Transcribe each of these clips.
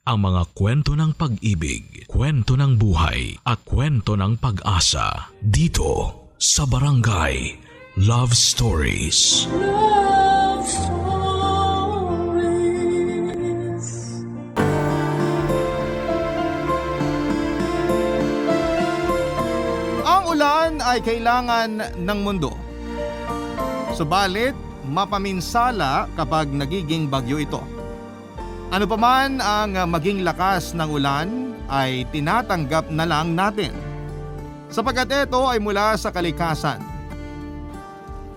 ang mga kwento ng pag-ibig, kwento ng buhay at kwento ng pag-asa dito sa Barangay Love Stories. Love Stories. Ang ulan ay kailangan ng mundo. Subalit, mapaminsala kapag nagiging bagyo ito. Ano pa man ang maging lakas ng ulan ay tinatanggap na lang natin. Sapagkat ito ay mula sa kalikasan.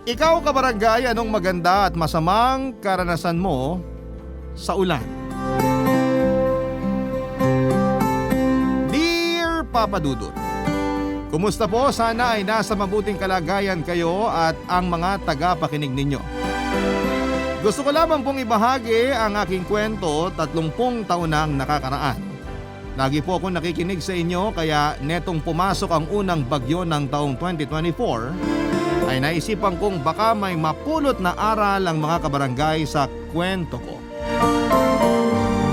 Ikaw kabarangay, anong maganda at masamang karanasan mo sa ulan? Dear Papa Dudut, kumusta po? Sana ay nasa mabuting kalagayan kayo at ang mga tagapakinig ninyo. Gusto ko lamang pong ibahagi ang aking kwento 30 taon nang nakakaraan. Lagi po akong nakikinig sa inyo kaya netong pumasok ang unang bagyo ng taong 2024 ay naisipan kong baka may mapulot na aral ang mga kabarangay sa kwento ko.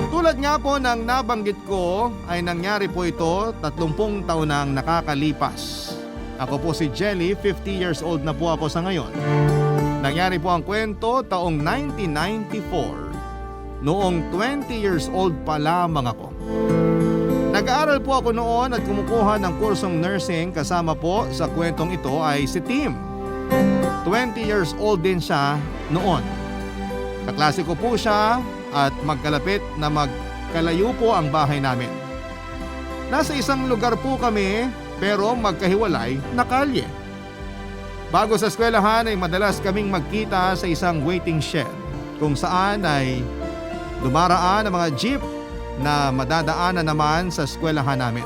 Tulad nga po ng nabanggit ko ay nangyari po ito 30 taon nang nakakalipas. Ako po si Jelly, 50 years old na po ako sa ngayon. Nangyari po ang kwento taong 1994. Noong 20 years old pa lamang ako. Nag-aaral po ako noon at kumukuha ng kursong nursing kasama po sa kwentong ito ay si Tim. 20 years old din siya noon. Kaklase ko po siya at magkalapit na magkalayo po ang bahay namin. Nasa isang lugar po kami pero magkahiwalay na kalye. Bago sa eskwelahan ay madalas kaming magkita sa isang waiting shed kung saan ay dumaraan ang mga jeep na madadaanan naman sa eskwelahan namin.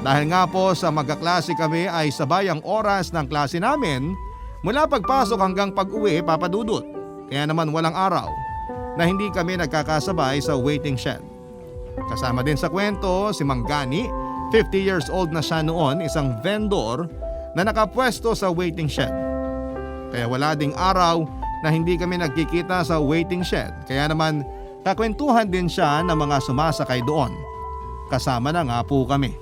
Dahil nga po sa magkaklase kami ay sabay ang oras ng klase namin mula pagpasok hanggang pag-uwi, Papa Dudut. Kaya naman walang araw na hindi kami nagkakasabay sa waiting shed. Kasama din sa kwento si Mang Gani, 50 years old na siya noon, isang vendor na nakapwesto sa waiting shed. Kaya wala ding araw na hindi kami nagkikita sa waiting shed. Kaya naman kakwentuhan din siya ng mga sumasakay doon. Kasama na nga po kami.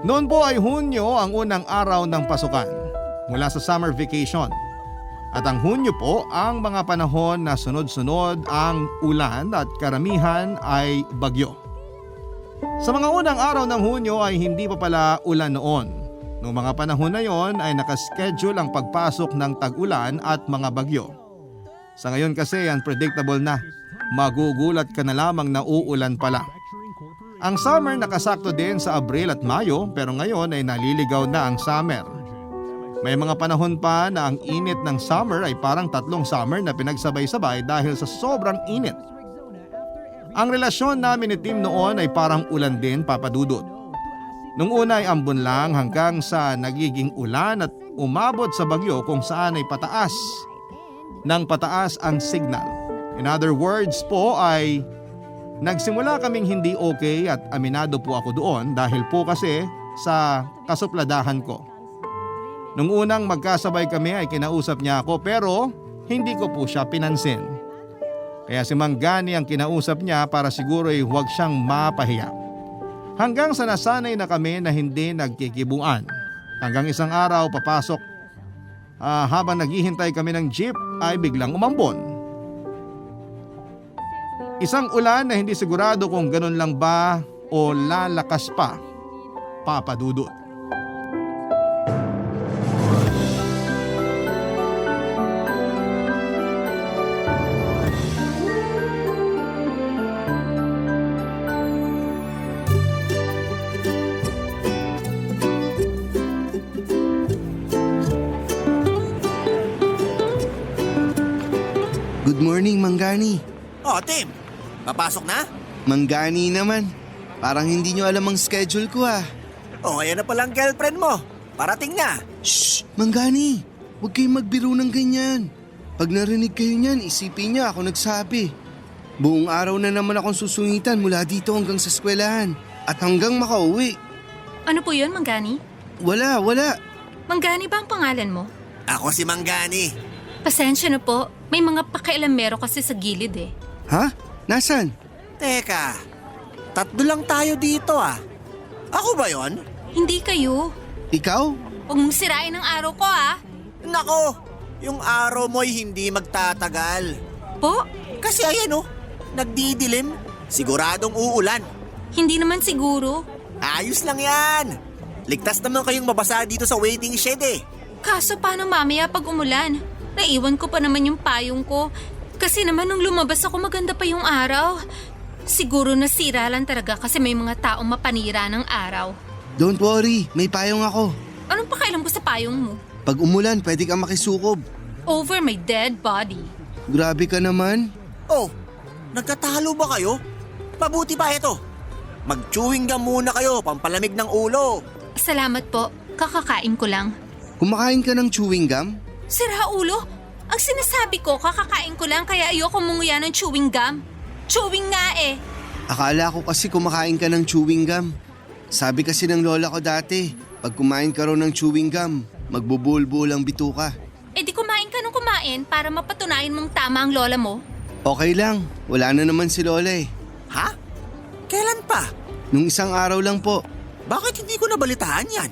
Noon po ay Hunyo ang unang araw ng pasukan mula sa summer vacation. At ang Hunyo po ang mga panahon na sunod-sunod ang ulan at karamihan ay bagyo. Sa mga unang araw ng Hunyo ay hindi pa pala ulan noon. Noong mga panahon na yon ay nakaschedule ang pagpasok ng tag-ulan at mga bagyo. Sa ngayon kasi unpredictable na, magugulat ka na lamang na uulan pala. Ang summer nakasakto din sa Abril at Mayo pero ngayon ay naliligaw na ang summer. May mga panahon pa na ang init ng summer ay parang 3 summer na pinagsabay-sabay dahil sa sobrang init. Ang relasyon namin ni Tim noon ay parang ulan din, Papa Dudut. Nung una ay ambon lang hanggang sa nagiging ulan at umabot sa bagyo kung saan ay pataas ang signal. In other words po ay nagsimula kaming hindi okay at aminado po ako doon dahil po kasi sa kasupladahan ko. Nung unang magkasabay kami ay kinausap niya ako pero hindi ko po siya pinansin. Kaya si Mang Gani ang kinausap niya para siguro ay huwag siyang mapahiya. Hanggang sa nasanay na kami na hindi nagkikibuan. Hanggang isang araw papasok habang naghihintay kami ng jeep ay biglang umambon. Isang ulan na hindi sigurado kung ganun lang ba o lalakas pa, Papa Dudut. Good morning, Manggani. Oh, Tim. Papasok na? Manggani naman. Parang hindi nyo alam ang schedule ko ah. Oh, ayan na palang girlfriend mo. Parating na. Shh! Manggani! Huwag kayong magbiro ng ganyan. Pag narinig kayo niyan, isipin niya ako nagsabi. Buong araw na naman akong susungitan mula dito hanggang sa eskwelahan. At hanggang makauwi. Ano po yun, Manggani? Wala. Manggani ba ang pangalan mo? Ako si Manggani. Pasensya na po. May mga pakialamero kasi sa gilid eh. Ha? Nasaan? Teka, tatlo lang tayo dito ah. Ako ba yon? Hindi kayo. Ikaw? Huwag mong sirain ang araw ko, ah. Nako, yung araw mo'y hindi magtatagal. Po? Kasi ayan oh, nagdidilim. Siguradong uulan. Hindi naman siguro. Ayos lang yan. Ligtas naman kayong mabasa dito sa waiting shed eh. Kaso paano mamaya pag umulan? Naiwan ko pa naman yung payong ko. Kasi naman nung lumabas ako maganda pa yung araw. Siguro nasira lang talaga kasi may mga taong mapanira ng araw. Don't worry, may payong ako. Anong pakialam ko sa payong mo? Pag umulan, pwede kang makisukob. Over my dead body. Grabe ka naman. Oh, nagkatalo ba kayo? Pabuti pa ito. Mag-chewing gum muna kayo, pampalamig ng ulo. Salamat po. Kakakain ko lang. Kumakain ka ng chewing gum? Sira ulo? Ang sinasabi ko, kakakain ko lang kaya ayoko munguya ng chewing gum. Chewing nga eh. Akala ko kasi kumakain ka ng chewing gum. Sabi kasi ng lola ko dati, pag kumain ka raw ng chewing gum, magbubulbul ang bituka. Eh di kumain ka nung kumain para mapatunayan mong tama ang lola mo. Okay lang, wala na naman si lola eh. Ha? Kailan pa? Nung isang araw lang po. Bakit hindi ko nabalitaan yan?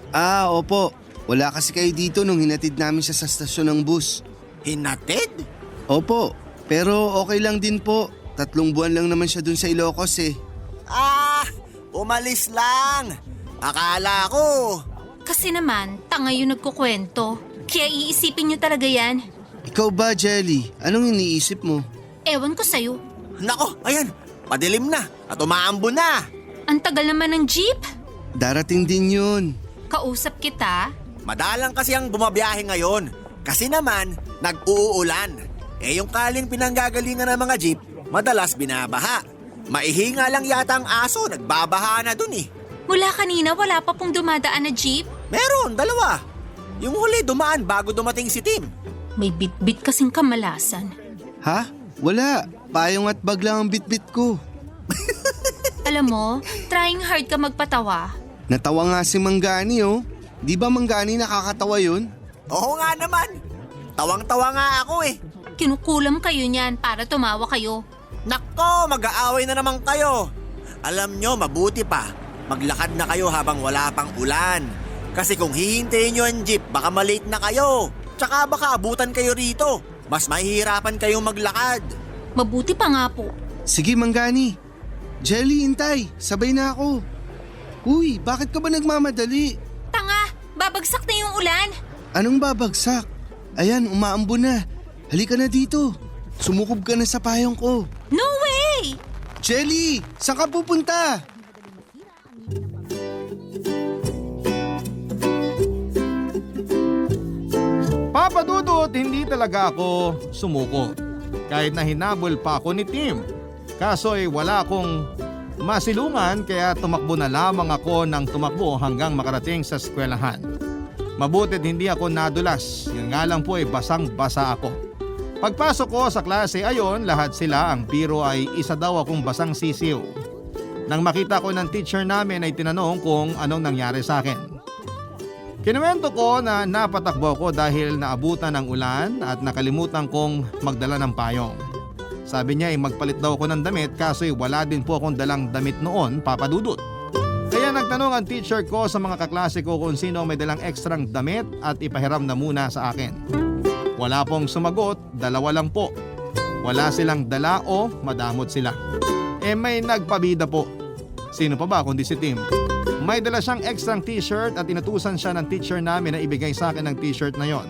Ah, opo. Wala kasi kayo dito nung hinatid namin siya sa stasyon ng bus. Hinatid? Opo, pero okay lang din po. 3 buwan lang naman siya dun sa Ilocos eh. Ah, umalis lang. Akala ko. Kasi naman, tanga yung nagkukwento. Kaya iisipin nyo talaga yan. Ikaw ba, Jelly? Anong iniisip mo? Ewan ko sa'yo. Nako, ayan, padilim na at umaambo na. Ang tagal naman ng jeep. Darating din yun. Kausap kita. Madalang kasi ang bumabiyahe ngayon. Kasi naman, nag-uulan. Eh yung kaling pinanggagalingan ng mga jeep, madalas binabaha. Maihinga lang yata ang aso, nagbabaha na dun eh. Mula kanina wala pa pong dumadaan na jeep. Meron, 2. Yung huli dumaan bago dumating si Tim. May bit-bit kasing kamalasan. Ha? Wala. Payong at bag lang ang bitbit ko. Alam mo, trying hard ka magpatawa. Natawa nga si Manggani oh. Di ba Manggani nakakatawa yun? Oo nga naman. Tawang-tawa nga ako eh. Kinukulam kayo niyan para tumawa kayo. Nako, mag-aaway na naman kayo. Alam nyo, mabuti pa. Maglakad na kayo habang wala pang ulan. Kasi kung hihintayin nyo ang jeep, baka malate na kayo. Tsaka baka abutan kayo rito. Mas mahihirapan kayong maglakad. Mabuti pa nga po. Sige Manggani. Jelly, intay. Sabay na ako. Uy, bakit ka ba nagmamadali? Tanga, babagsak na yung ulan. Anong babagsak? Ayan, umaambo na. Halika na dito. Sumukob ka na sa payong ko. No way! Jelly, saan ka pupunta? Papa Dudut, hindi talaga ako sumuko. Kahit na hinabol pa ako ni Tim. Kaso wala akong masilungan kaya tumakbo na lamang ako ng tumakbo hanggang makarating sa eskwelahan. Mabutit hindi ako nadulas. Yun nga lang po basang-basa ako. Pagpasok ko sa klase ayon, lahat sila ang biro ay isa daw akong basang sisiw. Nang makita ko ng teacher namin ay tinanong kung anong nangyari sa akin. Kinuwento ko na napatakbo ko dahil naabutan ng ulan at nakalimutan kong magdala ng payong. Sabi niya ay magpalit daw ako ng damit kaso wala din po akong dalang damit noon, Papa Dudut. Kaya nagtanong ang teacher ko sa mga kaklase ko kung sino may dalang ekstrang damit at ipahiram na muna sa akin. Wala pong sumagot, 2 lang po. Wala silang dala o madamot sila. May nagpabida po. Sino pa ba kundi si Tim? May dala siyang ekstrang t-shirt at inutusan siya ng teacher namin na ibigay sa akin ng t-shirt na yon.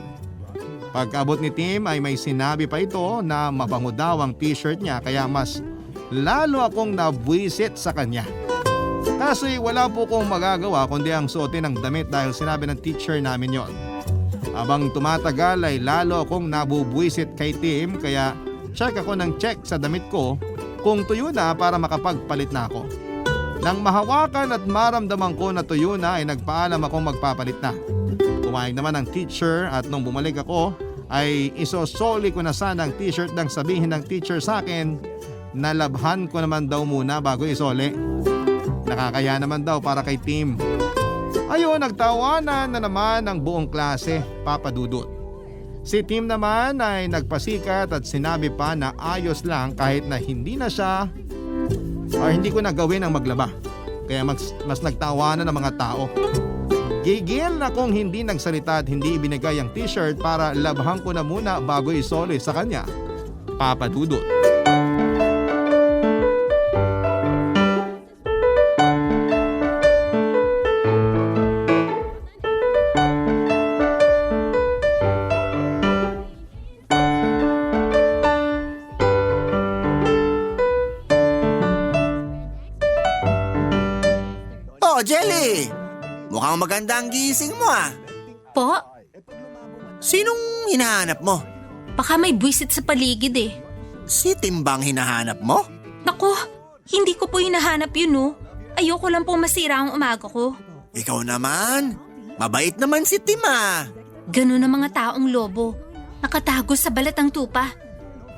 Pagkaabot ni Tim ay may sinabi pa ito na mabango daw ang t-shirt niya kaya mas lalo akong nabwisit sa kanya. Kasi wala po kong magagawa kundi ang suotin ng damit dahil sinabi ng teacher namin yon. Habang tumatagal ay lalo akong nabubwisit kay Tim kaya check ako ng check sa damit ko kung tuyo na para makapagpalit na ako. Nang mahawakan at maramdaman ko na tuyo na ay nagpaalam akong magpapalit na. Pumayag naman ang teacher at nung bumalik ako ay isosoli ko na sana ang t-shirt nang sabihin ng teacher sa akin na labhan ko naman daw muna bago isoli. Nakakaya naman daw para kay Tim. Ayun, nagtawanan na naman ang buong klase, Papa Dudut. Si Tim naman ay nagpasikat at sinabi pa na ayos lang kahit na hindi na siya or hindi ko na gawin ang maglaba. Kaya mas nagtawanan ng mga tao. Gigil na kung hindi nagsalita at hindi ibinigay ang t-shirt para labhan ko na muna bago isoli sa kanya. Papa Dudut. Oh, Jelly! Mukhang maganda ang gising mo ah. Po, Sinong hinahanap mo? baka may buwisit sa paligid eh. Si Timbang hinahanap mo? Naku, hindi ko po hinahanap yun no. Ayoko lang po masira ang umaga ko. Ikaw naman. Mabait naman si Tim ah. Ganun ang mga taong lobo. Nakatago sa balat ng tupa.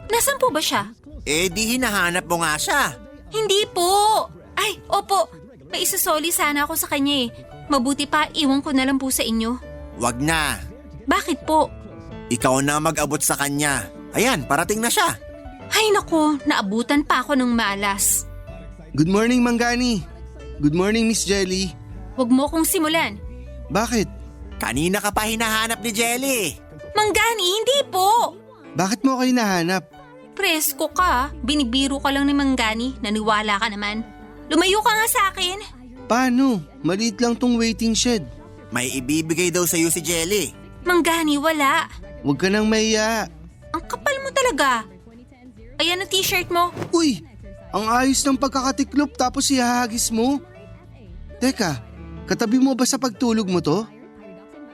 Nasaan po ba siya? Eh di hinahanap mo nga siya. Hindi po! Ay, opo. May isasoli sana ako sa kanya eh. Mabuti pa, iwan ko na lang po sa inyo. Wag na. Bakit po? Ikaw na mag-abot sa kanya. Ayan, parating na siya. Ay nako, naabutan pa ako ng malas. Good morning, Manggani. Good morning, Miss Jelly. Huwag mo kong simulan. Bakit? Kanina ka pa hinahanap ni Jelly. Manggani, hindi po! Bakit mo ako hinahanap? Presko ka, binibiro ka lang ni Manggani, naniwala ka naman. Lumayo ka nga sa akin. Paano? Maliit lang tong waiting shed. May ibibigay daw sa'yo si Jelly. Manggani, wala. Huwag ka nang mahiya. Ang kapal mo talaga. Ayan ang t-shirt mo. Uy! Ang ayos ng pagkakatiklop tapos ihahagis mo. Teka, katabi mo ba sa pagtulog mo to?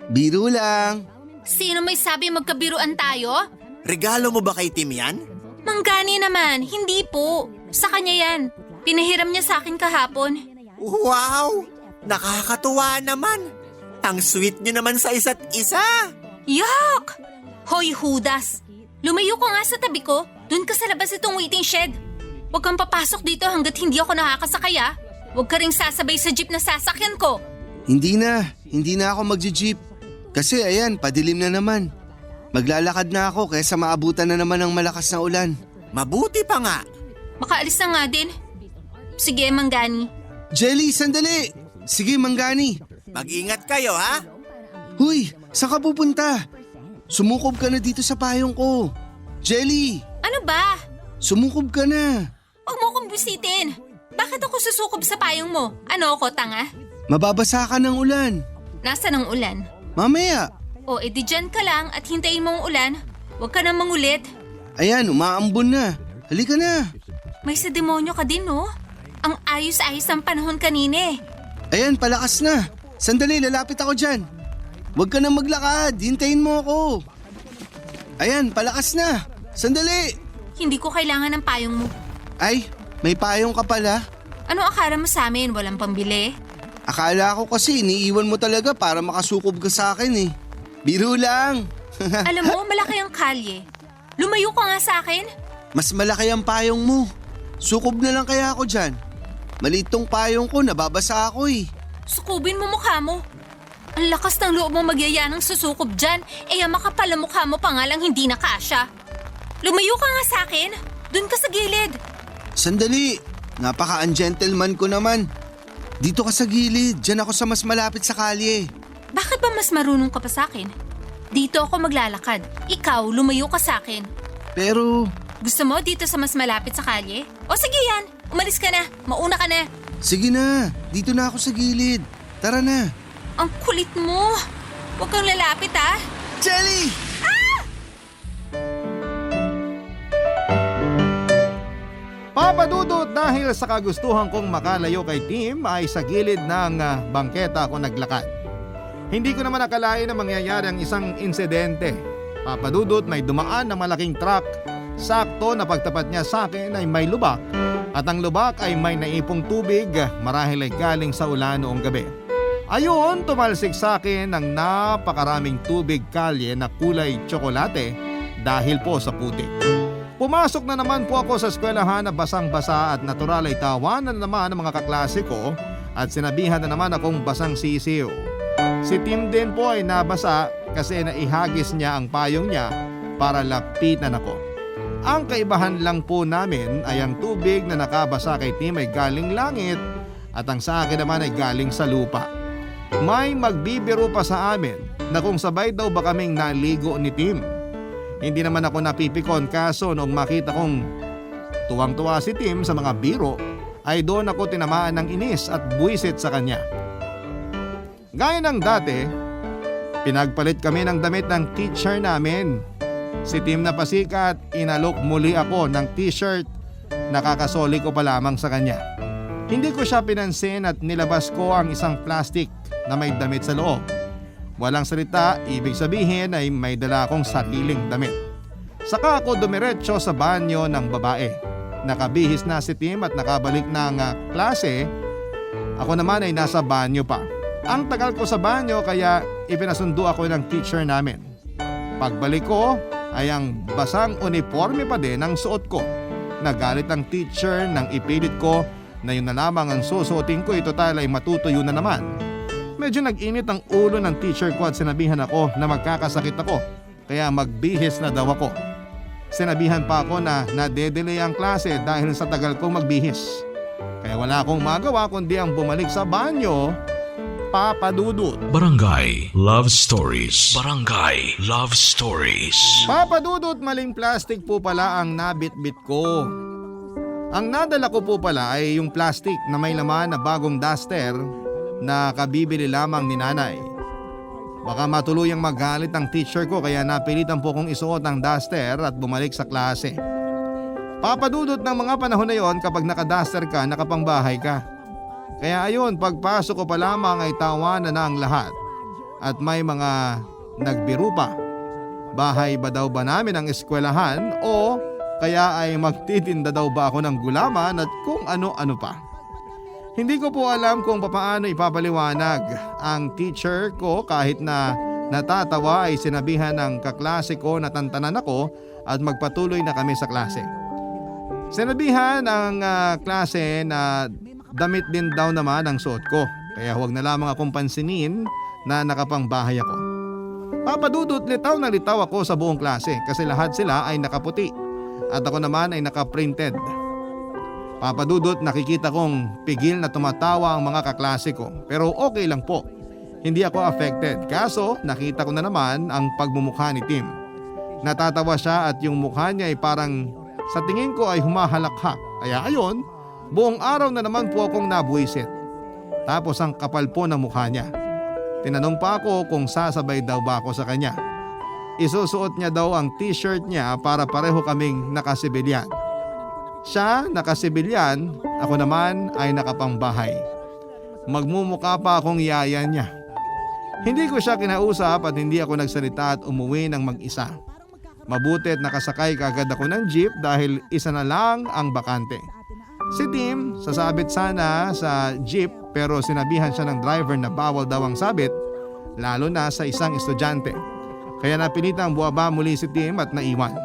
Biro lang. Sino may sabi magkabiruan tayo? Regalo mo ba kay Tim yan? Manggani naman, hindi po. Sa kanya yan. Pinahiram niya sa akin kahapon. Wow! Nakakatuwa naman. Ang sweet nyo naman sa isa't isa. Yuck! Hoy Judas, lumayo ka nga sa tabi ko. Doon ka sa labas itong waiting shed. Huwag kang papasok dito hanggat hindi ako nakakasakay ah. Huwag ka ring sasabay sa jeep na sasakyan ko. Hindi na ako magji-jeep. Kasi ayan, padilim na naman. Maglalakad na ako kaysa maabutan na naman ng malakas na ulan. Mabuti pa nga. Makaalis na nga din. Sige, Manggani. Jelly, sandali! Sige, Manggani. Mag-ingat kayo ha. Huy, saan ka pupunta? Sumukob ka na dito sa payong ko. Jelly, Ano ba? sumukob ka na. Huwag mo kong bisitin. Bakit ako susukob sa payong mo? Ano ako, tanga? Mababasa ka ng ulan. Nasaan ang ulan? Mamaya. O edi dyan ka lang at hintayin mo ang ulan. Huwag ka nang mangulit. Ayan, umaambon na. Halika na. May sa demonyo ka din, no? Ang ayos-ayos ng panahon kanina eh. Ayan, palakas na. Sandali, lalapit ako dyan. Huwag ka na maglakad. Hintayin mo ako. Ayan, palakas na. Sandali. Hindi ko kailangan ng payong mo. Ay, may payong ka pala. Ano akala mo sa amin? Walang pambili? Akala ko kasi iniiwan mo talaga para makasukob ka sa akin eh. Biro lang. Alam mo, malaki ang kalye. Lumayo ka nga sa akin. Mas malaki ang payong mo. Sukob na lang kaya ako dyan. Maliit tong payong ko, nababasa ako eh. Sukubin mo mukha mo. Ang lakas ng loob mo magyaya ng susukob dyan. Eh, ang makapal na mukha mo pa nga lang hindi na kasya. Lumayo ka nga sa akin. Doon ka sa gilid. Sandali, napaka-ungentleman ko naman. Dito ka sa gilid, dyan ako sa mas malapit sa kalye. Bakit ba mas marunong ka pa sa akin? Dito ako maglalakad. Ikaw, lumayo ka sa akin. Pero, Gusto mo dito sa mas malapit sa kalye? O sige yan, umalis ka na. Mauna ka na. sige na, dito na ako sa gilid. Tara na. Ang kulit mo. Huwag kang lalapit ah. Jelly! Papadudot dahil sa kagustuhan kong makalayo kay Tim ay sa gilid ng bangketa ako naglakad. Hindi ko naman akalain na mangyayari ang isang insidente. Papadudot, may dumaan na malaking truck. Sakto na pagtapat niya sa akin ay may lubak at ang lubak ay may naipong tubig marahil ay galing sa ulan noong gabi. Ayun, tumalsik sa akin ng napakaraming tubig kalye na kulay tsokolate dahil po sa putik. Pumasok na naman po ako sa eskwelahan na basang-basa at natural ay tawanan na naman ng mga kaklase ko at sinabihan na naman akong basang sisiw. Si Tim din po ay nabasa kasi naihagis niya ang payong niya para lapitan ako. Ang kaibahan lang po namin ay ang tubig na nakabasa kay Tim ay galing langit at ang sa akin naman ay galing sa lupa. May magbibiro pa sa amin na kung sabay daw ba kaming naligo ni Tim. Hindi naman ako napipikon, kaso noong makita kong tuwang-tuwa si Tim sa mga biro ay doon ako tinamaan ng inis at buwisit sa kanya. Gaya ng dati, pinagpalit kami ng damit ng teacher namin. Si Tim na pasikat, inalok muli ako ng t-shirt na kakasoli ko pa lamang sa kanya. Hindi ko siya pinansin at nilabas ko ang isang plastic na may damit sa loob. Walang salita, ibig sabihin ay may dala akong sariling damit. Saka ako dumiretso sa banyo ng babae. Nakabihis na si Tim at nakabalik na ang klase. Ako naman ay nasa banyo pa. Ang tagal ko sa banyo kaya ipinasundo ako ng teacher namin. Pagbalik ko ay ang basang uniforme pa din ang suot ko. Nagalit ang teacher nang ipilit ko na yun na lamang ang susuotin ko, ito total ay matutuyo na naman. Medyo nag-init ang ulo ng teacher ko at sinabihan ako na magkakasakit ako kaya magbihis na daw ako. Sinabihan pa ako na nadedelay ang klase dahil sa tagal kong magbihis. Kaya wala akong magawa kundi ang bumalik sa banyo. Papa Dudut. Barangay Love Stories. Barangay Love Stories. Papa Dudut, maling plastic po pala ang nabitbit ko. Ang nadala ko po pala ay yung plastic na may laman na bagong duster na kabibili lamang ni nanay. Baka matuluyang magalit ang teacher ko kaya napilitan po kong isuot ang duster at bumalik sa klase. Papa Dudut, ng mga panahon na yon, kapag nakaduster ka, nakapangbahay ka. Kaya ayun, pagpasok ko pa lamang ay tawanan na ang lahat at may mga nagbiro pa. Bahay ba daw ba namin ang eskwelahan o kaya ay magtitinda daw ba ako ng gulaman at kung ano-ano pa. Hindi ko po alam kung paano ipapaliwanag. Ang teacher ko kahit na natatawa ay sinabihan ng kaklase ko na tantanan ako at magpatuloy na kami sa klase. Sinabihan ang klase na damit din daw naman ang suot ko, kaya huwag na lamang akong pansinin na nakapangbahay ako. Papa Dudut, litaw na litaw ako sa buong klase kasi lahat sila ay nakaputi at ako naman ay nakaprinted. Papa Dudut, nakikita kong pigil na tumatawa ang mga kaklase ko pero okay lang po. Hindi ako affected, kaso nakita ko na naman ang pagmumukha ni Tim. Natatawa siya at yung mukha niya ay parang sa tingin ko ay humahalakhak. Kaya ayon, buong araw na naman po akong nabuwisit. Tapos ang kapal po ng mukha niya. Tinanong pa ako kung sasabay daw ba ako sa kanya. Isusuot niya daw ang t-shirt niya para pareho kaming nakasibilyan. Siya nakasibilyan, ako naman ay nakapangbahay. Magmumukha pa akong yaya niya. Hindi ko siya kinausap at hindi ako nagsalita at umuwi ng mag-isa. Mabuti at nakasakay kagad ako ng jeep dahil isa na lang ang bakante. Si Tim, sasabit sana sa jeep pero sinabihan siya ng driver na bawal daw ang sabit, lalo na sa isang estudyante. Kaya napilitang buwaba muli si Tim at naiwan.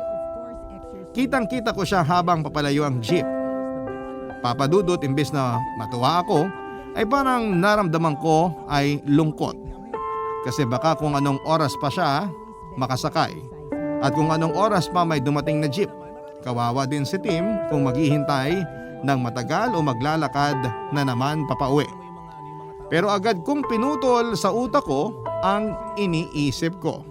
Kitang-kita ko siya habang papalayo ang jeep. Papa Dudut, imbes na matuwa ako, ay parang naramdaman ko ay lungkot. Kasi baka kung anong oras pa siya makasakay at kung anong oras pa may dumating na jeep. Kawawa din si Tim kung maghihintay ng matagal o maglalakad na naman papauwi. Pero agad kong pinutol sa utak ko ang iniisip ko.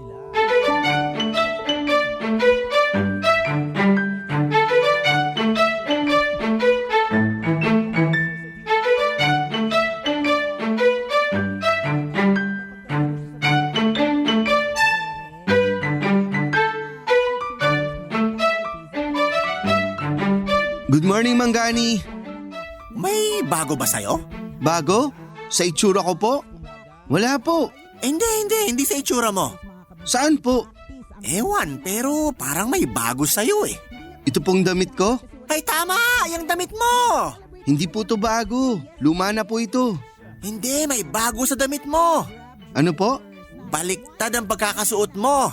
Good morning, Manggani. May bago ba sa'yo? Bago? Sa itsura ko po? Wala po. Hindi sa itsura mo. Saan po? Ewan, pero parang may bago sa'yo eh. Ito pong damit ko? Ay tama, yung damit mo! Hindi po to bago. Luma na po ito. Hindi, may bago sa damit mo. Ano po? Baliktad ang pagkakasuot mo.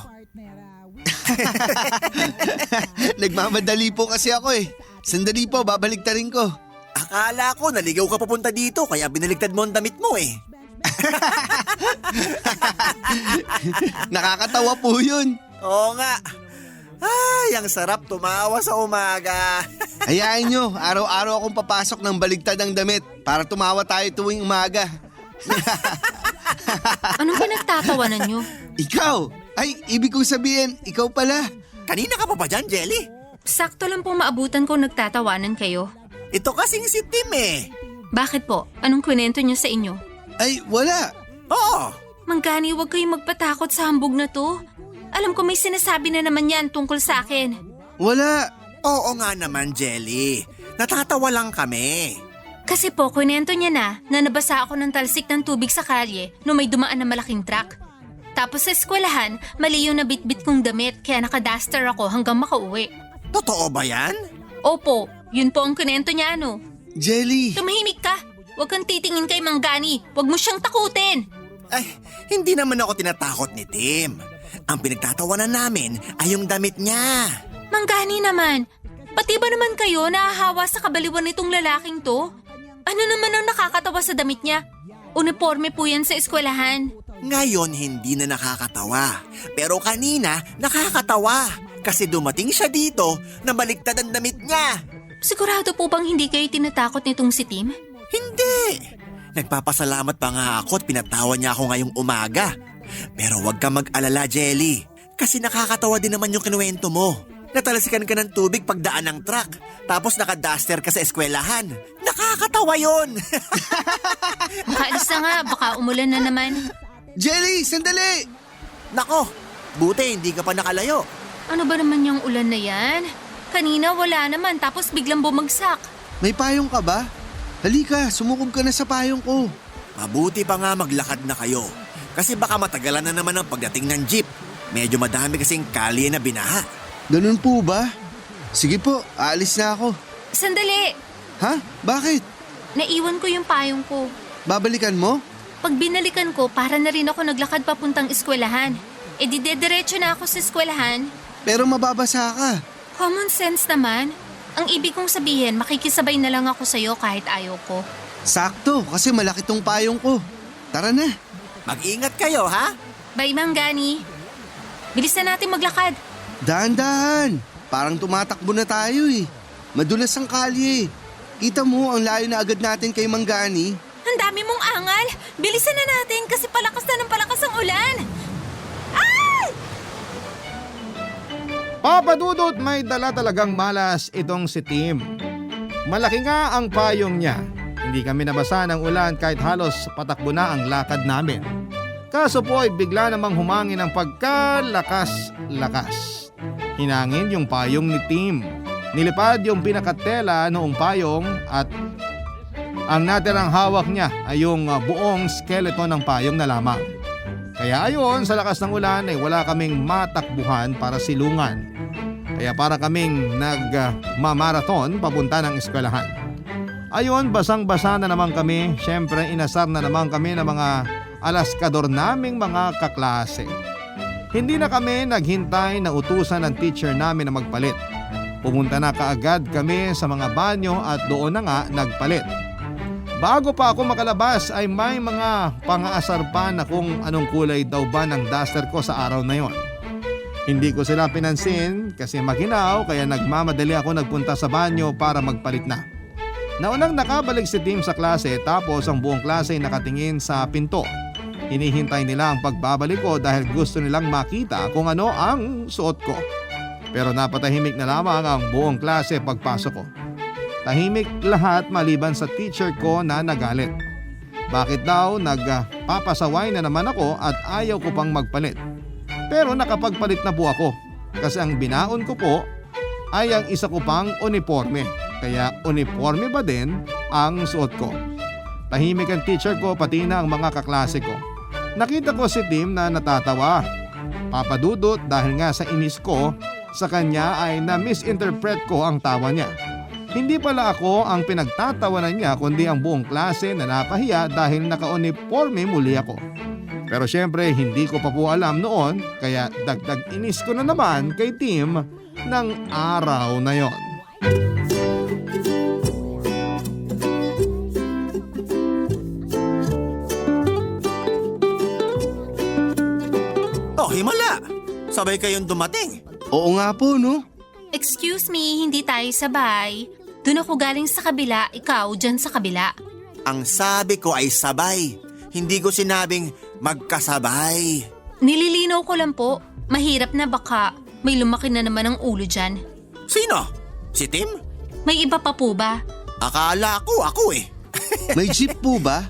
Nagmamadali po kasi ako eh. Sandali po, babaliktarin ko. Akala ko naligaw ka papunta dito kaya binaligtad mo ang damit mo eh. Nakakatawa po yun. Oo nga. Ay, ang sarap tumawa sa umaga. Hayaan nyo, araw-araw akong papasok ng baligtad ang damit para tumawa tayo tuwing umaga. Anong pinagtatawanan nyo? Ikaw! Ay, ibig kong sabihin, ikaw pala. Kanina ka pa ba dyan, Jelly? Sakto lang pong maabutan kung nagtatawanan kayo. Ito kasing si Tim eh. Bakit po? Anong kwento niyo sa inyo? Ay, wala. Oo. Manggani, huwag kayong magpatakot sa hambog na to. Alam ko may sinasabi na naman yan tungkol sa akin. Wala. Oo nga naman, Jelly. Natatawa lang kami. Kasi po, kwento niya na nabasa ako ng talsik ng tubig sa kalye nung may dumaan na malaking truck. Tapos sa eskwelahan, mali yung nabitbit kong damit kaya nakadaster ako hanggang makauwi. Totoo ba yan? Opo, yun po ang kwento niya ano. Jelly. Tumahimik ka! Huwag kang titingin kay Manggani. Huwag mo siyang takutin! Ay, hindi naman ako tinatakot ni Tim. Ang pinagtatawanan namin ay yung damit niya. Manggani naman, pati ba naman kayo nahahawa sa kabaliwan nitong lalaking to? Ano naman ang nakakatawa sa damit niya? Uniforme po yan sa eskwelahan. Ngayon hindi na nakakatawa. Pero kanina nakakatawa. Kasi dumating siya dito na baligtad ang damit niya. Sigurado po bang hindi kayo tinatakot nitong si Tim? Hindi. Nagpapasalamat pa nga ako at pinatawa niya ako ngayong umaga. Pero huwag ka mag-alala, Jelly. Kasi nakakatawa din naman yung kinuwento mo. Natalasikan ka ng tubig pagdaan ng truck. Tapos nakadaster ka sa eskwelahan. Nakakatawa yun. Makaalis na nga, baka umulan na naman. Jelly, sandali! Nako, buti hindi ka pa nakalayo. Ano ba naman yung ulan na yan? Kanina wala naman tapos biglang bumagsak. May payong ka ba? Halika, sumukob ka na sa payong ko. Mabuti pa nga maglakad na kayo. Kasi baka matagalan na naman ang pagdating ng jeep. Medyo madami kasing kalye na binaha. Ganun po ba? Sige po, aalis na ako. Sandali! Ha? Bakit? Naiwan ko yung payong ko. Babalikan mo? Pag binalikan ko, para na rin ako naglakad papuntang eskwelahan. E di dediretso na ako sa eskwelahan. Pero mababasa ka. Common sense naman. Ang ibig kong sabihin, makikisabay na lang ako sa'yo kahit ayaw ko. Sakto, kasi malaki tong payong ko. Tara na. Mag-ingat kayo, ha? Bye, Manggani. Bilis na natin maglakad. Dahan-dahan. Parang tumatakbo na tayo eh. Madulas ang kalye. Kita mo ang layo na agad natin kay Manggani. Ang dami mong angal. Bilisan na natin kasi palakas na ng palakas ang ulan. Ay! Papa Dudut, may dala talagang malas itong si Tim. Malaki nga ang payong niya. Hindi kami nabasa ng ulan kahit halos patakbo na ang lakad namin. Kaso po ay bigla namang humangin ang pagkalakas-lakas. Hinangin yung payong ni Tim. Nilipad yung pinakatela noong payong at ang natirang hawak niya ay yung buong skeleton ng payong na lamang. Kaya ayon, sa lakas ng ulan ay wala kaming matakbuhan para silungan. Kaya para kaming nagmamarathon papunta ng eskwelahan. Ayon, basang-basa na naman kami. Syempre, inasar na naman kami ng mga alaskador naming mga kaklase. Hindi na kami naghintay na utusan ng teacher namin na magpalit. Pumunta na kaagad kami sa mga banyo at doon na nga nagpalit. Bago pa ako makalabas ay may mga pangaasar pa na kung anong kulay daw ba ng duster ko sa araw na yon. Hindi ko sila pinansin kasi maginaw kaya nagmamadali ako nagpunta sa banyo para magpalit na. Naunang nakabalik si Tim sa klase tapos ang buong klase ay nakatingin sa pinto. Hinihintay nila ang pagbabalik ko dahil gusto nilang makita kung ano ang suot ko. Pero napatahimik na lamang ang buong klase pagpasok ko. Tahimik lahat maliban sa teacher ko na nagalit. Bakit daw nagpapasaway na naman ako at ayaw ko pang magpalit? Pero nakapagpalit na po ako kasi ang binaon ko po ay ang isa ko pang uniforme. Kaya uniforme ba din ang suot ko? Tahimik ang teacher ko pati na ang mga kaklase ko. Nakita ko si Tim na natatawa. Papadudot dahil nga sa inis ko sa kanya ay na-misinterpret ko ang tawa niya. Hindi pala ako ang pinagtatawanan niya kundi ang buong klase na napahiya dahil naka-uniforme muli ako. Pero syempre hindi ko pa po alam noon kaya dagdag inis ko na naman kay Tim ng araw na yon. Oh, himala! Sabay kayong dumating. Oo nga po, no? Excuse me, hindi tayo sabay. Doon ako galing sa kabila, ikaw dyan sa kabila. Ang sabi ko ay sabay. Hindi ko sinabing magkasabay. Nililinaw ko lang po. Mahirap na baka may lumaki na naman ang ulo dyan. Sino? Si Tim? May iba pa po ba? Akala ko ako eh. May jeep po ba?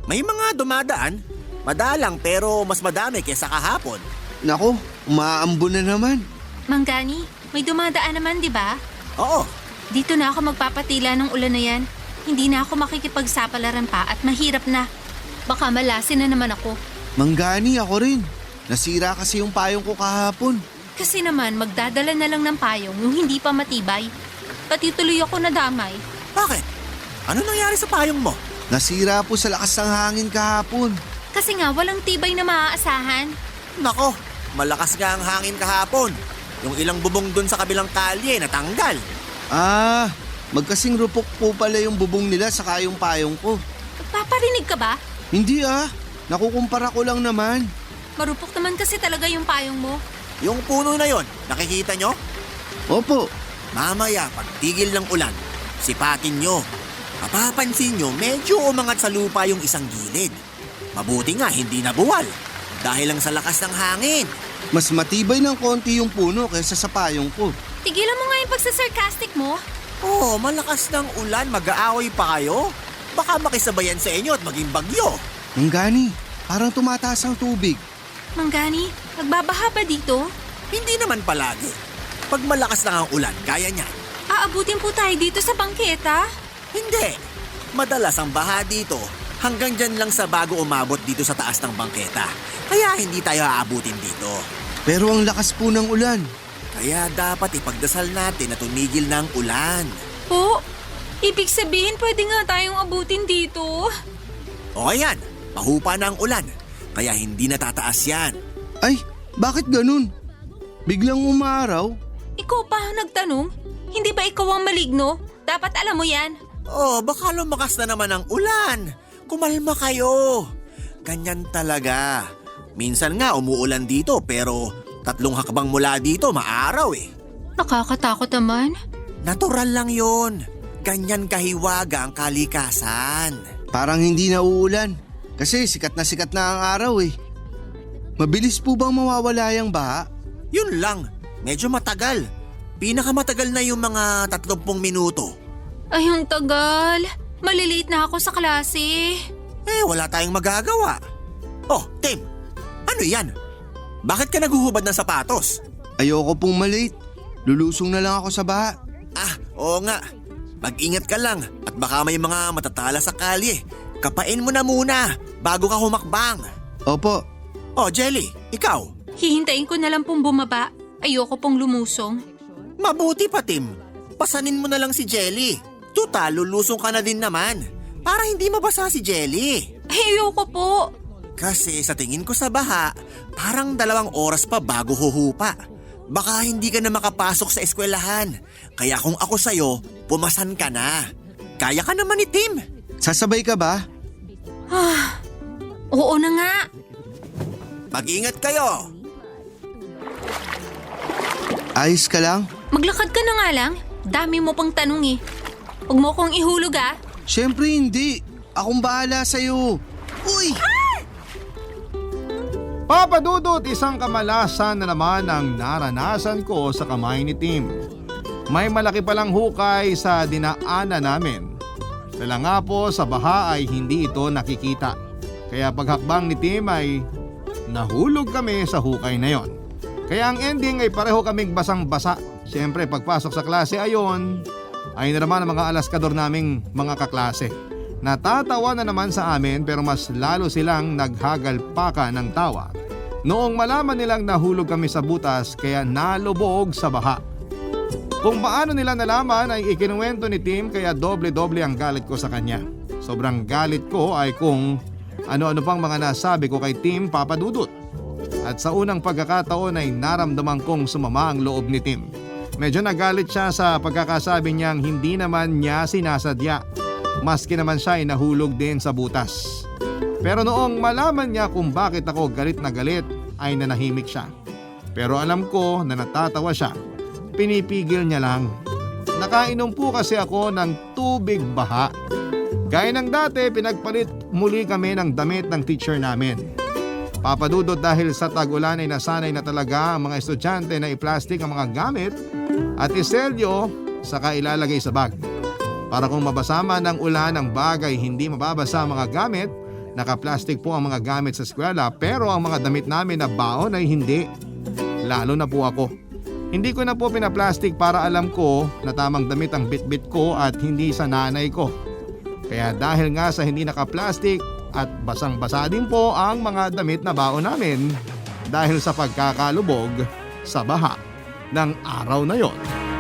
May mga dumadaan. Madalang pero mas madami kaysa kahapon. Nako, umaambo na naman. Manggani, may dumadaan naman di ba? Oo, Dito na ako magpapatila ng ulan na yan. Hindi na ako makikipagsapalaran pa at mahirap na. Baka malasin na naman ako. Manggani, ako rin. Nasira kasi yung payong ko kahapon. Kasi naman magdadala na lang ng payong yung hindi pa matibay. Pati tuloy ako nadamay. bakit? Ano nangyari sa payong mo? Nasira po sa lakas ng hangin kahapon. Kasi nga walang tibay na maaasahan. Nako, malakas nga ang hangin kahapon. Yung ilang bubong dun sa kabilang kalye natanggal. Ah, magkasing rupok po pala yung bubong nila saka yung payong ko. Paparinig ka ba? Hindi nakukumpara ko lang naman. Marupok naman kasi talaga yung payong mo. Yung puno na yon, nakikita nyo? Opo, Mamaya, pagtigil ng ulan, sipatin nyo. Mapapansin nyo, medyo umangat sa lupa yung isang gilid. Mabuti nga, hindi nabuwal. Dahil lang sa lakas ng hangin. mas matibay ng konti yung puno kaysa sa payong ko. Tigilan mo nga yung pagsasarcastic mo. Oh, malakas ng ulan, mag-aaway pa kayo? Baka makisabayan sa inyo at maging bagyo. Manggani, parang tumataas ang tubig. Manggani, magbabaha ba dito? Hindi naman palagi. Pag malakas lang ang ulan, kaya niya. Aabutin po tayo dito sa bangketa. Hindi. Madalas ang baha dito hanggang dyan lang sa bago umabot dito sa taas ng bangketa. Kaya hindi tayo aabutin dito. Pero ang lakas po ng ulan. Kaya dapat ipagdasal natin na tumigil na ang ulan. Po, ibig sabihin pwede nga tayong abutin dito. O yan, pahupa na ang ulan. Kaya hindi natataas yan. Ay, bakit ganun? Biglang umaraw? Ikaw pa ang nagtanong? Hindi ba ikaw ang maligno? Dapat alam mo yan. Oh, baka lumakas na naman ang ulan. Kumalma kayo. Ganyan talaga. Minsan nga umuulan dito pero 3 hakbang mula dito maaraw eh. Nakakatakot naman. Natural lang yun. Ganyan kahiwaga ang kalikasan. Parang hindi na uulan. Kasi sikat na ang araw eh. Mabilis po bang mawawala yung baha? Yun lang, medyo matagal. Pinakamatagal na yung mga 30 minuto. Ay, ang tagal. Maliliit na ako sa klase. Wala tayong magagawa. Oh, Tim, ano yan? Bakit ka naguhubad ng sapatos? Ayoko pong malate. Lulusong na lang ako sa baha. Oo nga. Mag-ingat ka lang at baka may mga matatala sa kalye. Kapain mo na muna bago ka humakbang. Opo, Oh, Jelly, ikaw? Hihintayin ko na lang pong bumaba. Ayoko pong lumusong. Mabuti pa, Tim. Pasanin mo na lang si Jelly. Tutal, lulusong ka na din naman. Para hindi mabasa si Jelly. Ay, ayoko po. Kasi sa tingin ko sa baha, parang 2 oras pa bago huhupa. Baka hindi ka na makapasok sa eskwelahan. Kaya kung ako sa'yo, pumasan ka na. Kaya ka naman ni Tim. sasabay ka ba? Oo na nga. Mag-ingat kayo. Ayos ka lang? Maglakad ka na nga lang. Dami mo pang tanong eh. Huwag mo kong ihulog ah. Siyempre hindi. Akong bahala sa'yo. Uy! Papa Dudut, isang kamalasan na naman ang naranasan ko sa kamay ni Tim. May malaki palang hukay sa dinaanan namin. Dala nga po sa baha ay hindi ito nakikita. Kaya paghakbang ni Tim ay nahulog kami sa hukay na yon. Kaya ang ending ay pareho kaming basang-basa. Siyempre pagpasok sa klase ayon, ay na naman ang mga alaskador naming mga kaklase. Natatawa na naman sa amin pero mas lalo silang naghagalpaka ng tawa noong malaman nilang nahulog kami sa butas kaya nalubog sa baha. Kung paano nila nalaman ay ikinuwento ni Tim kaya doble-doble ang galit ko sa kanya. Sobrang galit ko ay kung ano-ano pang mga nasabi ko kay Tim, Papa Dudut. At sa unang pagkakataon ay naramdaman kong sumama ang loob ni Tim. Medyo nagalit siya sa pagkakasabi niyang hindi naman niya sinasadya. Maski naman siya ay nahulog din sa butas. Pero noong malaman niya kung bakit ako galit na galit ay nanahimik siya. Pero alam ko na natatawa siya. Pinipigil niya lang. Nakainom po kasi ako ng tubig baha. Gaya ng dati, pinagpalit muli kami ng damit ng teacher namin. Papadudot dahil sa tag-ulan ay nasanay na talaga ang mga estudyante na i-plastic ang mga gamit at iselyo saka ilalagay sa bag. Para kung mabasa man ng ulan ang bag ay hindi mababasa ang mga gamit, naka-plastic po ang mga gamit sa eskwela pero ang mga damit namin na baon ay hindi. Lalo na po ako. Hindi ko na po pinaplastic para alam ko na tamang damit ang bit-bit ko at hindi sa nanay ko. Kaya dahil nga sa hindi naka-plastic at basang-basa din po ang mga damit na baon namin dahil sa pagkakalubog sa baha ng araw na yon.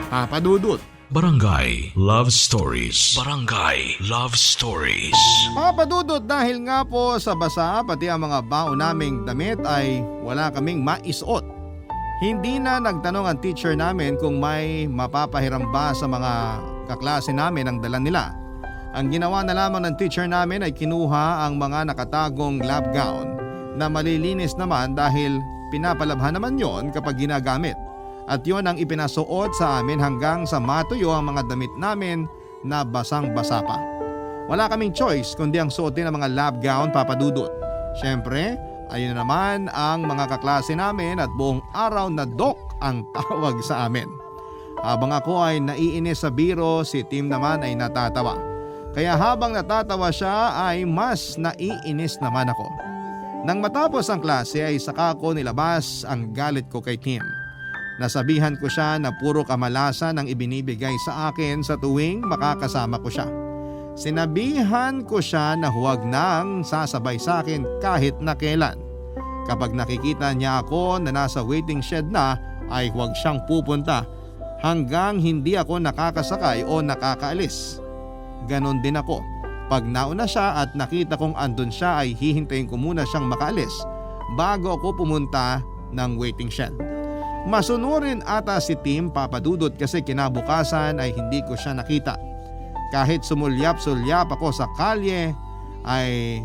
Papadudot. Barangay Love Stories. Barangay Love Stories. Papadudot dahil nga po sa basa pati ang mga baon naming damit ay wala kaming maisuot. Hindi na nagtanong ang teacher namin kung may mapapahiram ba sa mga kaklase namin ang dala nila. Ang ginawa na lamang ng teacher namin ay kinuha ang mga nakatagong lab gown na malilinis naman dahil pinapalabhan naman yon kapag ginagamit. At yon ang ipinasuot sa amin hanggang sa matuyo ang mga damit namin na basang-basa pa. Wala kaming choice kundi ang suotin ang mga lab gown, Papadudot. Siyempre, ayun na naman ang mga kaklase namin at buong araw na Doc ang tawag sa amin. Habang ako ay naiinis sa biro, si Tim naman ay natatawa. Kaya habang natatawa siya ay mas naiinis naman ako. Nang matapos ang klase ay saka ko nilabas ang galit ko kay Tim. Nasabihan ko siya na puro kamalasan ang ibinibigay sa akin sa tuwing makakasama ko siya. Sinabihan ko siya na huwag nang sasabay sa akin kahit na kailan. Kapag nakikita niya ako na nasa waiting shed na ay huwag siyang pupunta hanggang hindi ako nakakasakay o nakakaalis. Ganon din ako. Pag nauna siya at nakita kong andun siya ay hihintayin ko muna siyang makaalis bago ako pumunta ng waiting shed. Masunurin ata si Tim, Papadudot, kasi kinabukasan ay hindi ko siya nakita. Kahit sumulyap-sulyap ako sa kalye ay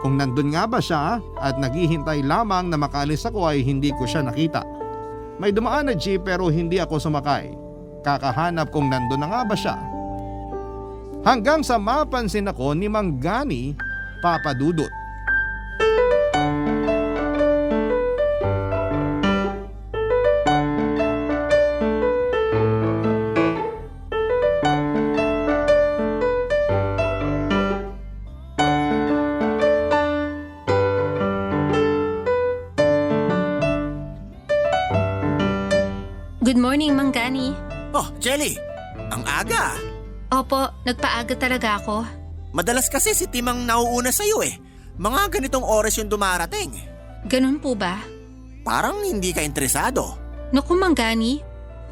kung nandun nga ba siya at naghihintay lamang na makaalis ako ay hindi ko siya nakita. May dumaan na jeep pero hindi ako sumakay. Kakahanap kung nandun na nga ba siya. Hanggang sa mapansin ako ni Mang Gani, Papadudot. Good morning, Mang Gani. Oh, Jelly! Ang aga! Opo, nagpaaga talaga ako. Madalas kasi si Tim ang nauuna sa'yo eh. Mga ganitong oras yung dumarating. Ganun po ba? Parang hindi ka interesado. Naku, Mang Gani,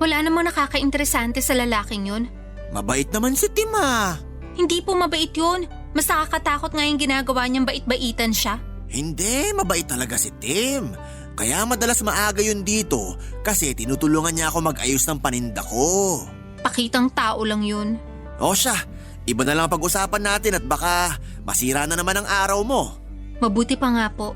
wala namang nakakainteresante sa lalaking yun. Mabait naman si Tim ah. Hindi po mabait yun. Mas nakakatakot nga yung ginagawa niyang bait-baitan siya. Hindi, mabait talaga si Tim. Kaya madalas maaga yun dito kasi tinutulungan niya ako mag-ayos ng paninda ko. Pakitang tao lang yun. O siya, iba na lang ang pag-usapan natin at baka masira na naman ang araw mo. Mabuti pa nga po.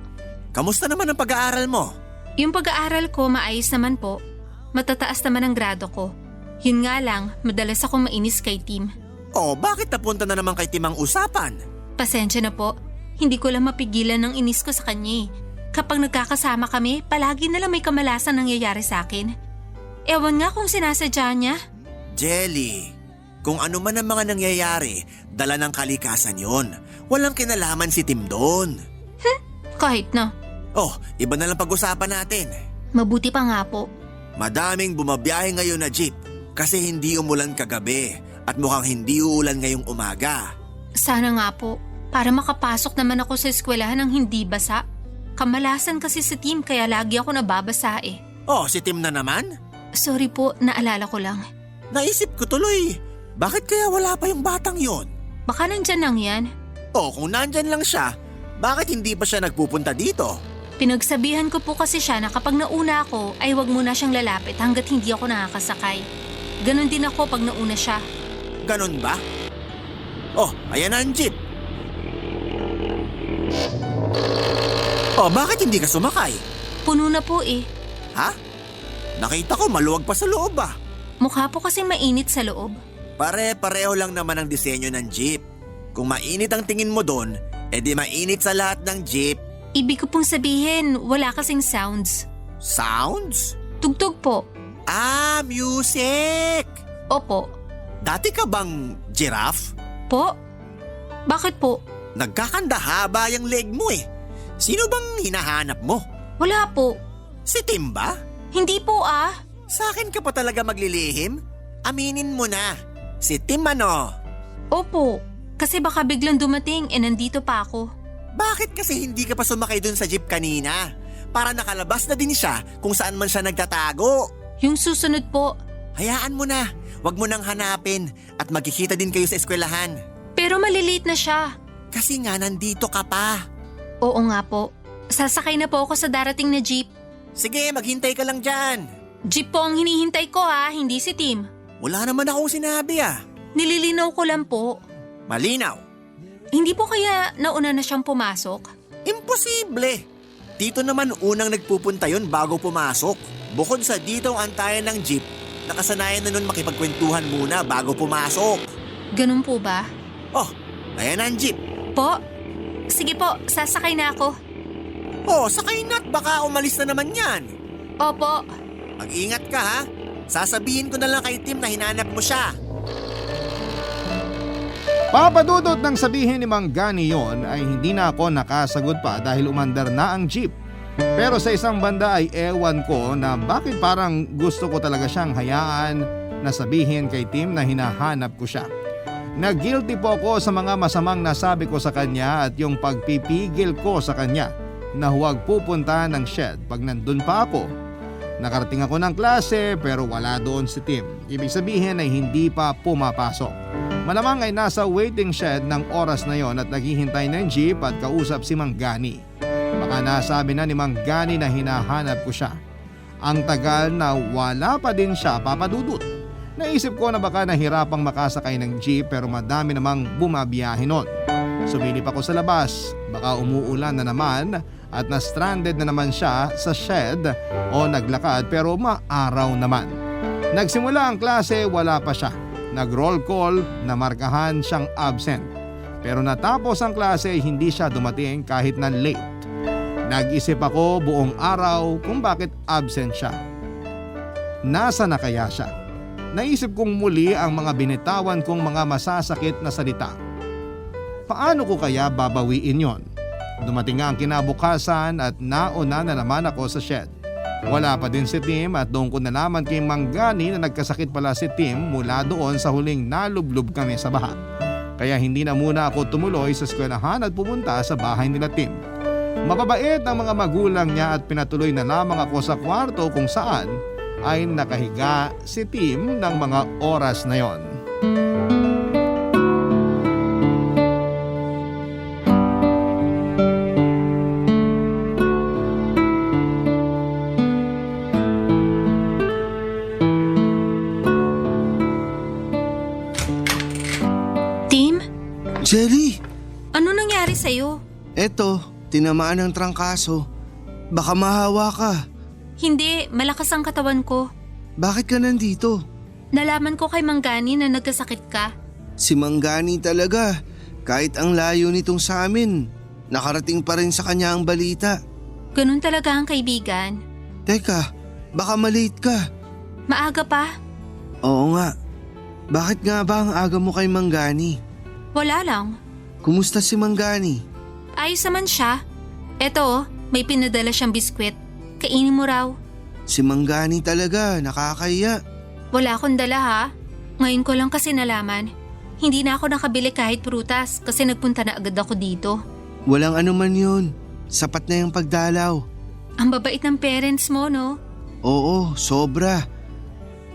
Kamusta naman ang pag-aaral mo? Yung pag-aaral ko maayos naman po. Matataas naman ang grado ko. Yun nga lang, madalas akong mainis kay Tim. O bakit napunta na naman kay Tim ang usapan? Pasensya na po. Hindi ko lang mapigilan ng inis ko sa kanya eh. Kapag nagkakasama kami, palagi na lang may kamalasan nangyayari sa akin. Ewan nga kung sinasadya niya. Jelly, kung ano man ang mga nangyayari, dala ng kalikasan yon. Walang kinalaman si Tim doon. Kahit na. Oh, iba na lang pag-usapan natin. Mabuti pa nga po. Madaming bumabiyahe ngayon na jeep kasi hindi umulan kagabi at mukhang hindi uulan ngayong umaga. Sana nga po, para makapasok naman ako sa eskwelahan ng hindi basa. Kamalasan kasi si Tim kaya lagi ako nababasa eh. Oh, si Tim na naman? Sorry po, naalala ko lang. Naisip ko tuloy, bakit kaya wala pa yung batang yon? Baka nandyan lang yan. Oh, kung nandyan lang siya, bakit hindi pa siya nagpupunta dito? Pinagsabihan ko po kasi siya na kapag nauna ako ay wag muna siyang lalapit hanggat hindi ako nakakasakay. Ganon din ako pag nauna siya. Ganon ba? Oh, ayan na ang jeep. Oh, bakit hindi ka sumakay? Puno na po eh. Ha? Nakita ko maluwag pa sa loob ah. Mukha po kasing mainit sa loob. Pare-pareho lang naman ang disenyo ng jeep. Kung mainit ang tingin mo doon, edi mainit sa lahat ng jeep. Ibig ko pong sabihin, wala kasing sounds. Sounds? Tugtog po. Ah, music! Opo. Dati ka bang giraffe? Po? Bakit po? Nagkakanda haba yung leg mo eh. Sino bang hinahanap mo? Wala po. Si Tim ba? Hindi po ah. Sa akin ka pa talaga maglilihim? Aminin mo na. Si Tim ano? Opo. Kasi baka biglang dumating nandito pa ako. Bakit kasi hindi ka pa sumakay dun sa jeep kanina? Para nakalabas na din siya kung saan man siya nagtatago. Yung susunod po. Hayaan mo na. Huwag mo nang hanapin at magkikita din kayo sa eskwelahan. Pero maliliit na siya. Kasi nga nandito ka pa. Oo nga po. Sasakay na po ako sa darating na jeep. Sige, maghintay ka lang dyan. Jeep po ang hinihintay ko ha, hindi si Tim. Wala naman akong sinabi ah. Nililinaw ko lang po. Malinaw. Hindi po kaya nauna na siyang pumasok? Imposible. Dito naman unang nagpupunta yon bago pumasok. Bukod sa dito ang antayan ng jeep, nakasanayan na nun makipagkwentuhan muna bago pumasok. Ganun po ba? Oh, ayan na ang jeep. Po? Sige po, sasakay na ako. Oh, sakay na't baka umalis na naman yan. Opo. Mag-ingat ka ha. Sasabihin ko na lang kay Tim na hinanap mo siya. Papadudot ng sabihin ni Mang Gani yon ay hindi na ako nakasagot pa dahil umandar na ang jeep. Pero sa isang banda ay ewan ko na bakit parang gusto ko talaga siyang hayaan na sabihin kay Tim na hinahanap ko siya. Nag-guilty po ako sa mga masamang nasabi ko sa kanya at yung pagpipigil ko sa kanya na huwag pupunta ng shed pag nandun pa ako. Nakarating ako ng klase pero wala doon si Tim. Ibig sabihin ay hindi pa pumapasok. Malamang ay nasa waiting shed ng oras na yon at naghihintay ng jeep at kausap si Mang Gani. Baka nasabi na ni Mang Gani na hinahanap ko siya. Ang tagal na wala pa din siya, papadudot. Naisip ko na baka nahirapang makasakay ng jeep pero madami namang bumabiyahe nun. Sumilip ako sa labas, baka umuulan na naman at na-stranded na naman siya sa shed o naglakad pero maaraw naman. Nagsimula ang klase, wala pa siya. Nag-roll call na markahan siyang absent. Pero natapos ang klase hindi siya dumating kahit na late. Nag-isip ako buong araw kung bakit absent siya. Nasa na kaya siya? Naisip kong muli ang mga binitawan kong mga masasakit na salita. Paano ko kaya babawiin yon? Dumating nga ang kinabukasan at nauna na naman ako sa shed. Wala pa din si Tim at doon ko nalaman kay Mang Gani na nagkasakit pala si Tim mula doon sa huling nalublob kami sa baha. Kaya hindi na muna ako tumuloy sa eskwelahan at pumunta sa bahay nila Tim. Mababait ang mga magulang niya at pinatuloy na lamang ako sa kwarto kung saan ay nakahiga si Tim ng mga oras na yon. Jelly! Ano nangyari sa'yo? Eto, tinamaan ng trangkaso. Baka mahawa ka. Hindi, malakas ang katawan ko. Bakit ka nandito? Nalaman ko kay Mang Gani na nagkasakit ka. Si Mang Gani talaga. Kahit ang layo nitong sa amin, nakarating pa rin sa kanya ang balita. Ganun talaga ang kaibigan. Teka, baka malate ka. Maaga pa? Oo nga. Bakit nga ba ang aga mo kay Mang Gani? Wala lang. Kumusta si Mang Gani? Ayos naman siya. Eto, may pinadala siyang biskwit. Kainin mo raw. Si Mang Gani talaga, nakakahiya. Wala akong dala ha. Ngayon ko lang kasi nalaman. Hindi na ako nakabili kahit prutas kasi nagpunta na agad ako dito. Walang anuman yun. Sapat na yung pagdalaw. Ang babait ng parents mo, no? Oo, sobra.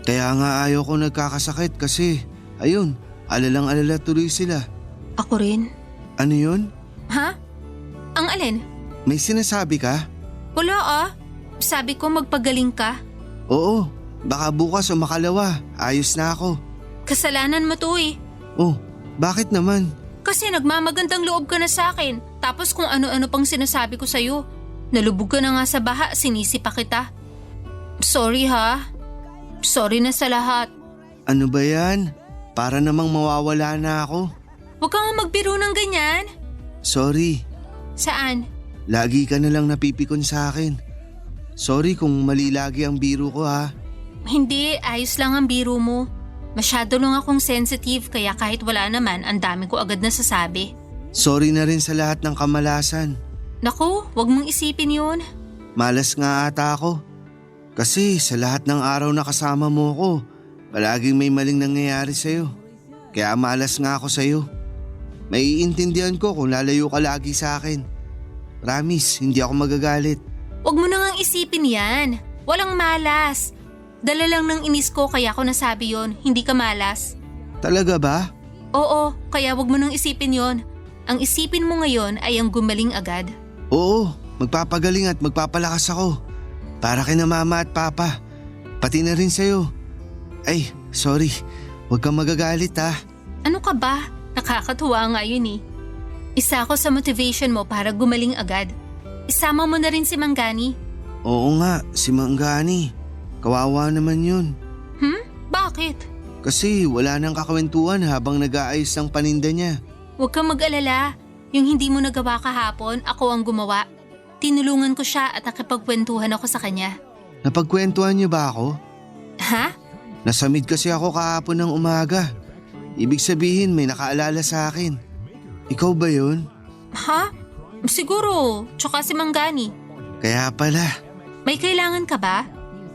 Kaya nga ayaw ko nagkakasakit kasi, ayun, alalang-alala tuloy sila. Ako rin. Ano yun? Ha? Ang alin? May sinasabi ka? Wala ah. Sabi ko magpagaling ka. Oo, baka bukas o makalawa, ayos na ako. Kasalanan mo to eh. Oh, bakit naman? Kasi nagmamagandang loob ka na sa akin. Tapos kung ano-ano pang sinasabi ko sa'yo. Nalubog ka na nga sa baha, sinisi pa kita. Sorry ha. Sorry na sa lahat. Ano ba yan? Para namang mawawala na ako. Huwag kang magbiro ng ganyan. Sorry, Saan? lagi ka na lang napipikon sa akin. Sorry kung mali lagi ang biro ko ha. Hindi, ayos lang ang biro mo. Masyado lang akong sensitive kaya kahit wala naman, ang dami ko agad nasasabi. Sorry na rin sa lahat ng kamalasan. Naku, wag mong isipin yun. Malas nga ata ako. Kasi sa lahat ng araw na kasama mo ko, palaging may maling nangyayari sa'yo. Kaya malas nga ako sa'yo. Maiintindihan ko kung lalayo ka lagi sa akin. Promise, hindi ako magagalit. Wag mo na ngang isipin yan. Walang malas. Dala lang ng inis ko kaya ako nasabi yon, hindi ka malas. Talaga ba? Oo, kaya wag mo nang isipin yon. Ang isipin mo ngayon ay ang gumaling agad. Oo, magpapagaling at magpapalakas ako. Para kina mama at papa. Pati na rin sa'yo. Ay, sorry. Huwag kang magagalit ha. Ano ka ba? Nakakatuwa nga yun eh. Isa ako sa motivation mo para gumaling agad. Isama mo na rin si Manggani. Oo nga, si Manggani. Kawawa naman yun. Bakit? Kasi wala nang kakwentuhan habang nag-aayos ng paninda niya. Huwag kang mag-alala. Yung hindi mo nagawa kahapon, ako ang gumawa. Tinulungan ko siya at nakipagkwentuhan ako sa kanya. Napagkwentuhan niyo ba ako? Ha? Nasamid kasi ako kahapon ng umaga. Ibig sabihin may nakaalala sa akin. Ikaw ba yun? Ha? Siguro. Tsaka si Manggani. Kaya pala. May kailangan ka ba?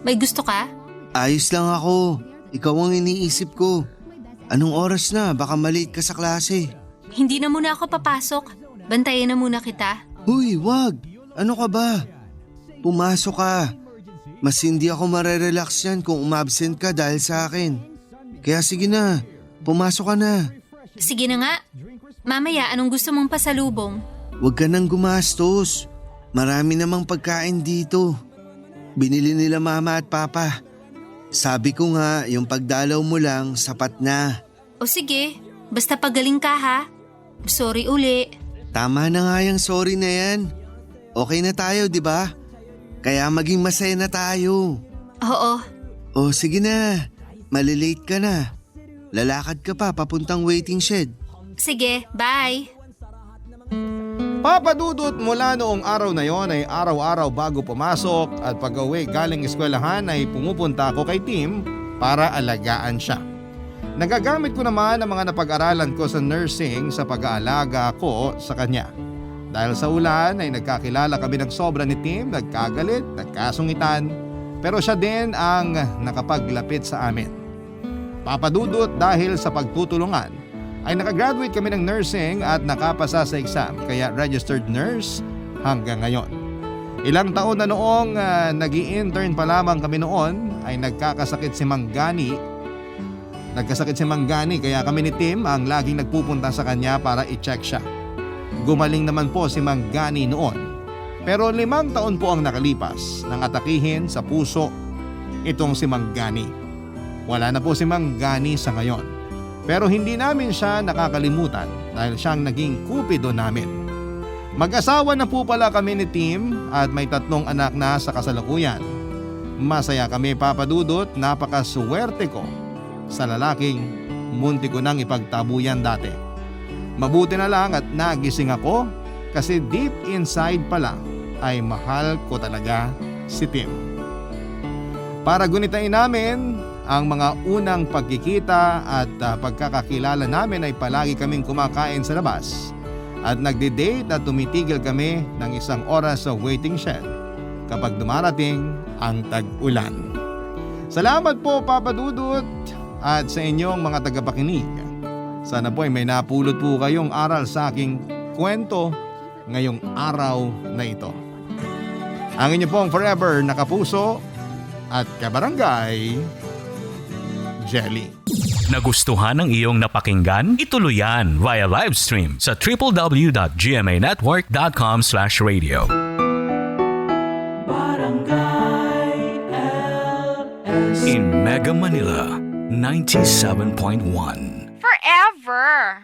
May gusto ka? Ayos lang ako. Ikaw ang iniisip ko. Anong oras na? Baka malate ka sa klase. Hindi na muna ako papasok. Bantayan na muna kita. Huy, wag. Ano ka ba? Pumasok ka. Mas hindi ako marerelax yan kung umabsent ka dahil sa akin. Kaya sige na, pumasok ka na. Sige na nga. Mamaya, anong gusto mong pasalubong? Huwag ka nang gumastos. Marami namang pagkain dito. Binili nila mama at papa. Sabi ko nga, yung pagdalaw mo lang, sapat na. O sige, basta pagaling ka ha. Sorry uli. Tama na nga yung sorry na yan. Okay na tayo, di ba? Kaya maging masaya na tayo. Oo. O sige na, malilate ka na. Lalakad ka pa papuntang waiting shed. Sige, bye. Papa Dudut, mula noong araw na yon ay araw-araw bago pumasok at pag-uwi galing eskwelahan ay pumupunta ako kay Tim para alagaan siya. Nagagamit ko naman ang mga napag-aralan ko sa nursing sa pag-aalaga ko sa kanya. Dahil sa ulan ay nagkakilala kami ng sobra ni Tim, nagkagalit, nagkasungitan, pero siya din ang nakapaglapit sa amin. Papa Dudut, dahil sa pagtutulungan, ay nakagraduate kami ng nursing at nakapasa sa exam kaya registered nurse hanggang ngayon. Ilang taon na noong nag-i-intern pa lamang kami noon ay nagkasakit si Manggani kaya kami ni Tim ang laging nagpupunta sa kanya para i-check siya. Gumaling naman po si Manggani noon. Pero 5 taon po ang nakalipas nang atakihin sa puso itong si Manggani. Wala na po si Manggani sa ngayon. Pero hindi namin siya nakakalimutan dahil siyang naging kupido namin. Mag-asawa na po pala kami ni Tim at may 3 anak na sa kasalukuyan. Masaya kami, Papa Dudut, napakaswerte ko sa lalaking munti ko nang ipagtabuyan dati. Mabuti na lang at nagising ako kasi deep inside pa lang ay mahal ko talaga si Tim. Para gunitain namin ang mga unang pagkikita at pagkakakilala namin ay palagi kaming kumakain sa labas at nagde-date at tumitigil kami ng 1 oras sa waiting shed kapag dumarating ang tag-ulan. Salamat po, Papa Dudut, at sa inyong mga tagapakinig. Sana po ay may napulot po kayong aral sa aking kwento ngayong araw na ito. Ang inyo pong forever nakapuso at kabarangay, Jelly. Nagustuhan ng iyong napakinggan? Ituloy yan via live stream sa www.gmanetwork.com/radio. In Mega Manila, 97.1. Forever.